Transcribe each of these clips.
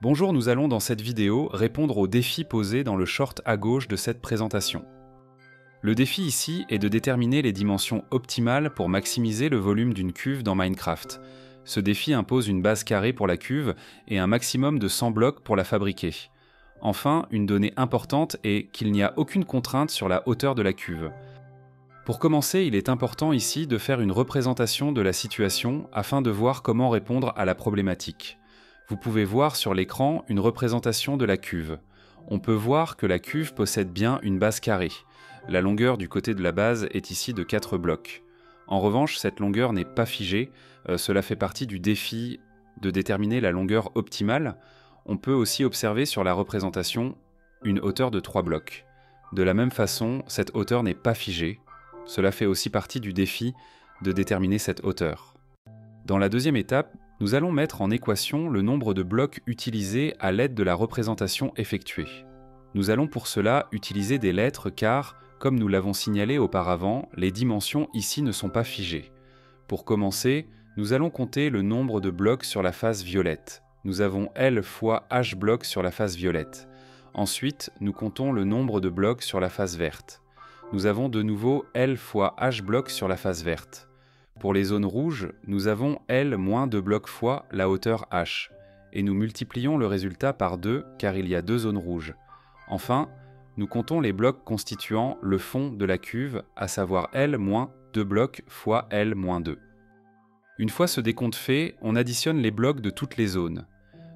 Bonjour, nous allons dans cette vidéo répondre aux défis posés dans le short à gauche de cette présentation. Le défi ici est de déterminer les dimensions optimales pour maximiser le volume d'une cuve dans Minecraft. Ce défi impose une base carrée pour la cuve et un maximum de 100 blocs pour la fabriquer. Enfin, une donnée importante est qu'il n'y a aucune contrainte sur la hauteur de la cuve. Pour commencer, il est important ici de faire une représentation de la situation afin de voir comment répondre à la problématique. Vous pouvez voir sur l'écran une représentation de la cuve. On peut voir que la cuve possède bien une base carrée. La longueur du côté de la base est ici de 4 blocs. En revanche, cette longueur n'est pas figée, cela fait partie du défi de déterminer la longueur optimale. On peut aussi observer sur la représentation une hauteur de 3 blocs. De la même façon, cette hauteur n'est pas figée. Cela fait aussi partie du défi de déterminer cette hauteur. Dans la deuxième étape, nous allons mettre en équation le nombre de blocs utilisés à l'aide de la représentation effectuée. Nous allons pour cela utiliser des lettres car, comme nous l'avons signalé auparavant, les dimensions ici ne sont pas figées. Pour commencer, nous allons compter le nombre de blocs sur la face violette. Nous avons L fois H blocs sur la face violette. Ensuite, nous comptons le nombre de blocs sur la face verte. Nous avons de nouveau L fois H blocs sur la face verte. Pour les zones rouges, nous avons L moins 2 blocs fois la hauteur H, et nous multiplions le résultat par 2 car il y a 2 zones rouges. Enfin, nous comptons les blocs constituant le fond de la cuve, à savoir L moins 2 blocs fois L moins 2. Une fois ce décompte fait, on additionne les blocs de toutes les zones.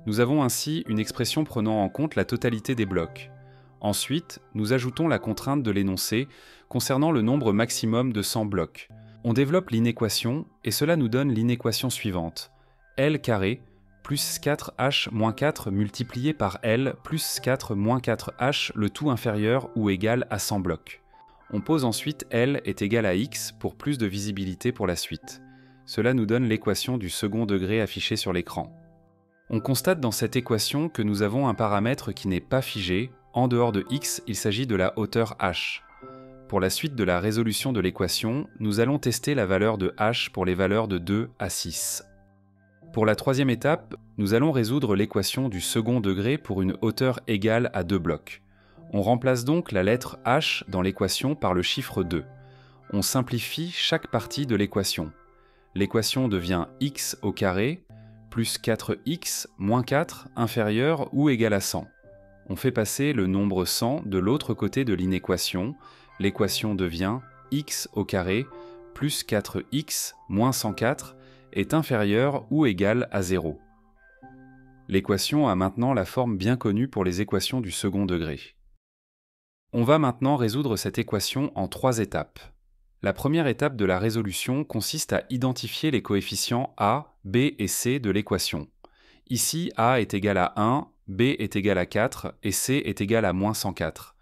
Nous avons ainsi une expression prenant en compte la totalité des blocs. Ensuite, nous ajoutons la contrainte de l'énoncé concernant le nombre maximum de 100 blocs. On développe l'inéquation et cela nous donne l'inéquation suivante. L carré plus 4H moins 4 multiplié par L plus 4 moins 4H le tout inférieur ou égal à 100 blocs. On pose ensuite L est égal à X pour plus de visibilité pour la suite. Cela nous donne l'équation du second degré affichée sur l'écran. On constate dans cette équation que nous avons un paramètre qui n'est pas figé. En dehors de X, il s'agit de la hauteur H. Pour la suite de la résolution de l'équation, nous allons tester la valeur de H pour les valeurs de 2 à 6. Pour la troisième étape, nous allons résoudre l'équation du second degré pour une hauteur égale à 2 blocs. On remplace donc la lettre H dans l'équation par le chiffre 2. On simplifie chaque partie de l'équation. L'équation devient x au carré plus 4x moins 4 inférieur ou égal à 100. On fait passer le nombre 100 de l'autre côté de l'inéquation. L'équation devient x au carré plus 4x moins 104 est inférieur ou égal à 0. L'équation a maintenant la forme bien connue pour les équations du second degré. On va maintenant résoudre cette équation en 3 étapes. La première étape de la résolution consiste à identifier les coefficients a, b et c de l'équation. Ici, a est égal à 1, b est égal à 4 et c est égal à moins 104.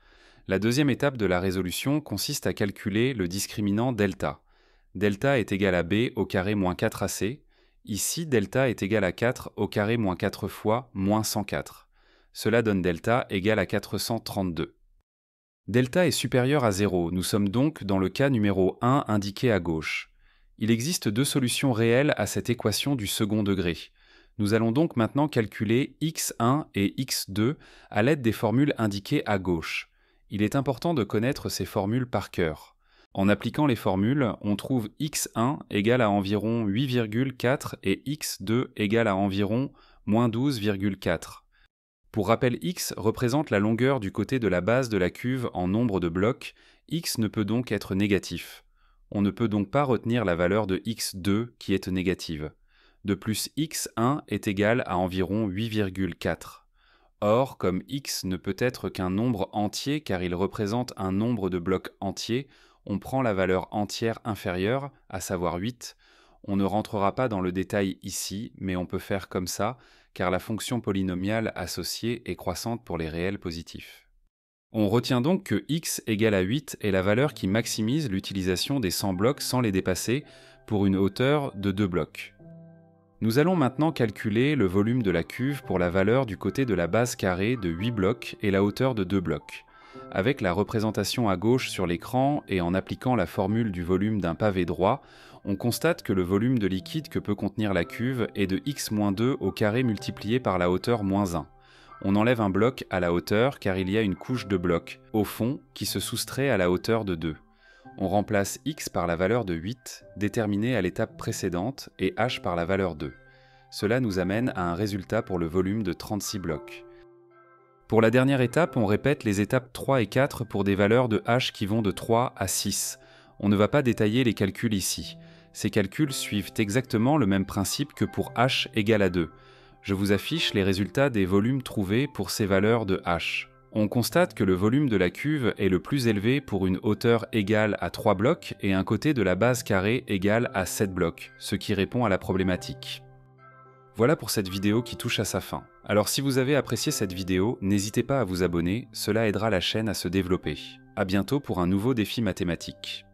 La deuxième étape de la résolution consiste à calculer le discriminant delta. Delta est égal à b au carré moins 4ac. Ici, delta est égal à 4 au carré moins 4 fois moins 104. Cela donne delta égal à 432. Delta est supérieur à 0, nous sommes donc dans le cas numéro 1 indiqué à gauche. Il existe 2 solutions réelles à cette équation du second degré. Nous allons donc maintenant calculer x1 et x2 à l'aide des formules indiquées à gauche. Il est important de connaître ces formules par cœur. En appliquant les formules, on trouve x1 égale à environ 8,4 et x2 égale à environ moins 12,4. Pour rappel, x représente la longueur du côté de la base de la cuve en nombre de blocs. X ne peut donc être négatif. On ne peut donc pas retenir la valeur de x2 qui est négative. De plus, x1 est égal à environ 8,4. Or, comme x ne peut être qu'un nombre entier car il représente un nombre de blocs entiers, on prend la valeur entière inférieure, à savoir 8. On ne rentrera pas dans le détail ici, mais on peut faire comme ça, car la fonction polynomiale associée est croissante pour les réels positifs. On retient donc que x égale à 8 est la valeur qui maximise l'utilisation des 100 blocs sans les dépasser pour une hauteur de 2 blocs. Nous allons maintenant calculer le volume de la cuve pour la valeur du côté de la base carrée de 8 blocs et la hauteur de 2 blocs. Avec la représentation à gauche sur l'écran et en appliquant la formule du volume d'un pavé droit, on constate que le volume de liquide que peut contenir la cuve est de x-2 au carré multiplié par la hauteur -1. On enlève un bloc à la hauteur car il y a une couche de bloc, au fond, qui se soustrait à la hauteur de 2. On remplace x par la valeur de 8, déterminée à l'étape précédente, et h par la valeur 2. Cela nous amène à un résultat pour le volume de 36 blocs. Pour la dernière étape, on répète les étapes 3 et 4 pour des valeurs de h qui vont de 3 à 6. On ne va pas détailler les calculs ici. Ces calculs suivent exactement le même principe que pour h égale à 2. Je vous affiche les résultats des volumes trouvés pour ces valeurs de h. On constate que le volume de la cuve est le plus élevé pour une hauteur égale à 3 blocs et un côté de la base carrée égal à 7 blocs, ce qui répond à la problématique. Voilà pour cette vidéo qui touche à sa fin. Alors si vous avez apprécié cette vidéo, n'hésitez pas à vous abonner, cela aidera la chaîne à se développer. À bientôt pour un nouveau défi mathématique.